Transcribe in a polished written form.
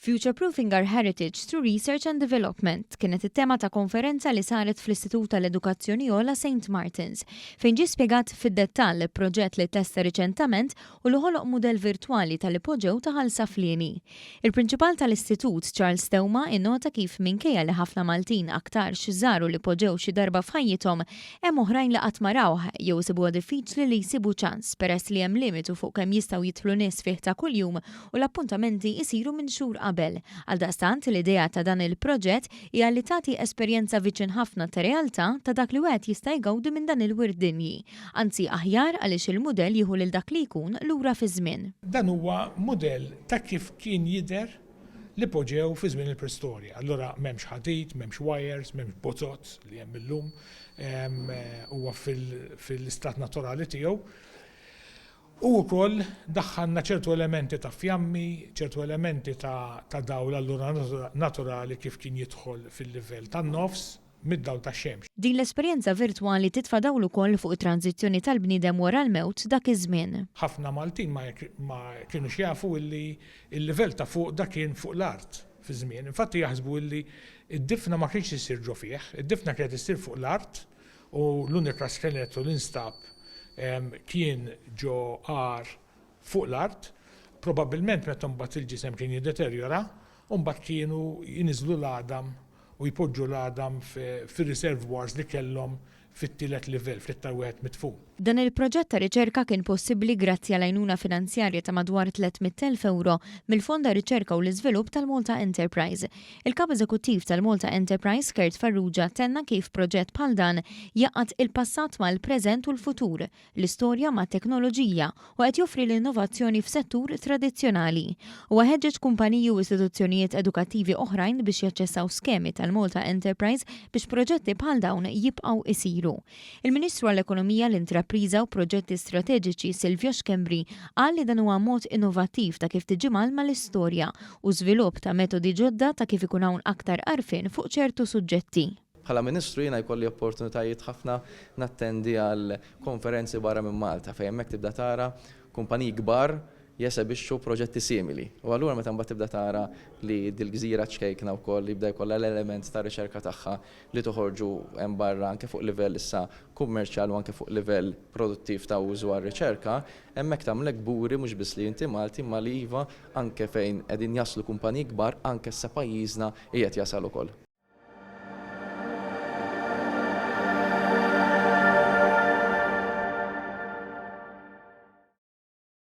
Future-Proofing Our Heritage Through Research and Development kienet it-tema ta' konferenza li saret fl-Istitut tal-Edukazzjoni Ogħla St. Martin's, fejn ġie spjegat fid-dettall proġett li testa riċentament u li ħoloq mudell virtwali tal-ipoġġew ta' ħalsa flieni. Il-prinċipal tal-Istitut, Charles Tewma, innota kif minkejja li ħafna Maltin aktar żaru l-ipoġġew xi darba f'ħajjithom, hemm oħrajn li qatt ma rawh jew isibuha diffiċli li jsibu ċans peress li hemm limitu fuq kemm jistgħu jidħlu nies fih ta' kuljum u l-appuntamenti jsiru minn xhur qabel. Għaldaqstant l-idea ta' dan il-proġett hija li tagħti esperjenza viċin ħafna ta' realtà ta' dak li wieħed jista' jgawdi minn dan il-wirt dinji. Anzi aħjar għaliex il-mudell jieħu lil dak li jkun lura fi żmien. Dan huwa mudell ta' kif kien jidher li poġġew fi żmien il-preistorja. Allura m'hemmx ħadid, m'hemmx wires, m'hemmx botot li hemm illum, huwa fil-istat naturali tiegħu. U wkoll daħħalna ċertu elementi ta' fjammi, ċertu elementi ta' dawl allura naturali kif kien jidħol fil-livell tan-nofs mid-dawl tax-xemx. Din l-esperjenza virtwali titfa' dawl ukoll fuq it-tranzizzjoni tal-bniedem wara l-mewt dak iż-żmien. Ħafna Maltin ma kienux jafu li l-livell ta' fuq dak kien fuq l-art fi żmien. Infatti jaħsbu li d-difna ma kienx isir ġo fih, id-difna kienet issir fuq l-art u l-unika skeletru li nstab kien ġo għar fuq l-art, probabbilment meta mbagħad il-ġisem kien jiddeterjora, u mbagħad kienu jiniżlu l-għadam u jpoġġu l-għadam fir-reservoirs li kellhom fit-tielet livell, fl-iktar wieħed mitfuq. Dan il-proġett ta' riċerka kien possibbli grazzi għal għajnuna finanzjarja ta' madwar 300,000 euro mill-Fond ta' Riċerka u l-Iżvilupp tal-Malta Enterprise. Il-Kap Eżekuttiv tal-Malta Enterprise, Kurt Farrugia, tenna kif proġett bħal dan jaqgħad il-passat mal-preżent u l-futur, l-istorja ma' teknoloġija u qed joffri l-innovazzjoni f'settur tradizzjonali. U ħeġġeġ kumpaniji u istituzzjonijiet edukattivi oħrajn biex jaċċessaw skemi tal-Malta Enterprise biex proġetti bħal dawn jibqgħu isiru. Il-Ministru għall-Ekonomija, l-Intrapriża u Proġetti Strateġiċi Silvio Xkembri qal li dan huwa mod innovattiv ta' kif tiġi malma l-istorja u żvilupp ta' metodi ġodda ta' kif ikun hawn aktar għarfien fuq ċertu suġġetti. Bħala Ministru jiena jkolli opportunitajiet ħafna nattendi għal konferenzi barra minn Malta fejn hemmhekk tibda tara kumpaniji kbar jesebixxu proġetti simili. U allura meta mbagħad tibda tara li dil-gżira ċkejkna wkoll li jibda jkollha l-element ta' riċerka tagħha li toħorġu hemm barra anke fuq livell issa kummerċjal u anke fuq livell produttiv ta' użu għar-riċerka, hemmhekk tagħmlek gburi mhux biss li inti Malti ma li iva anke fejn qegħdin jaslu kumpaniji kbar anke sa pajjiżna qiegħed jasal ukoll.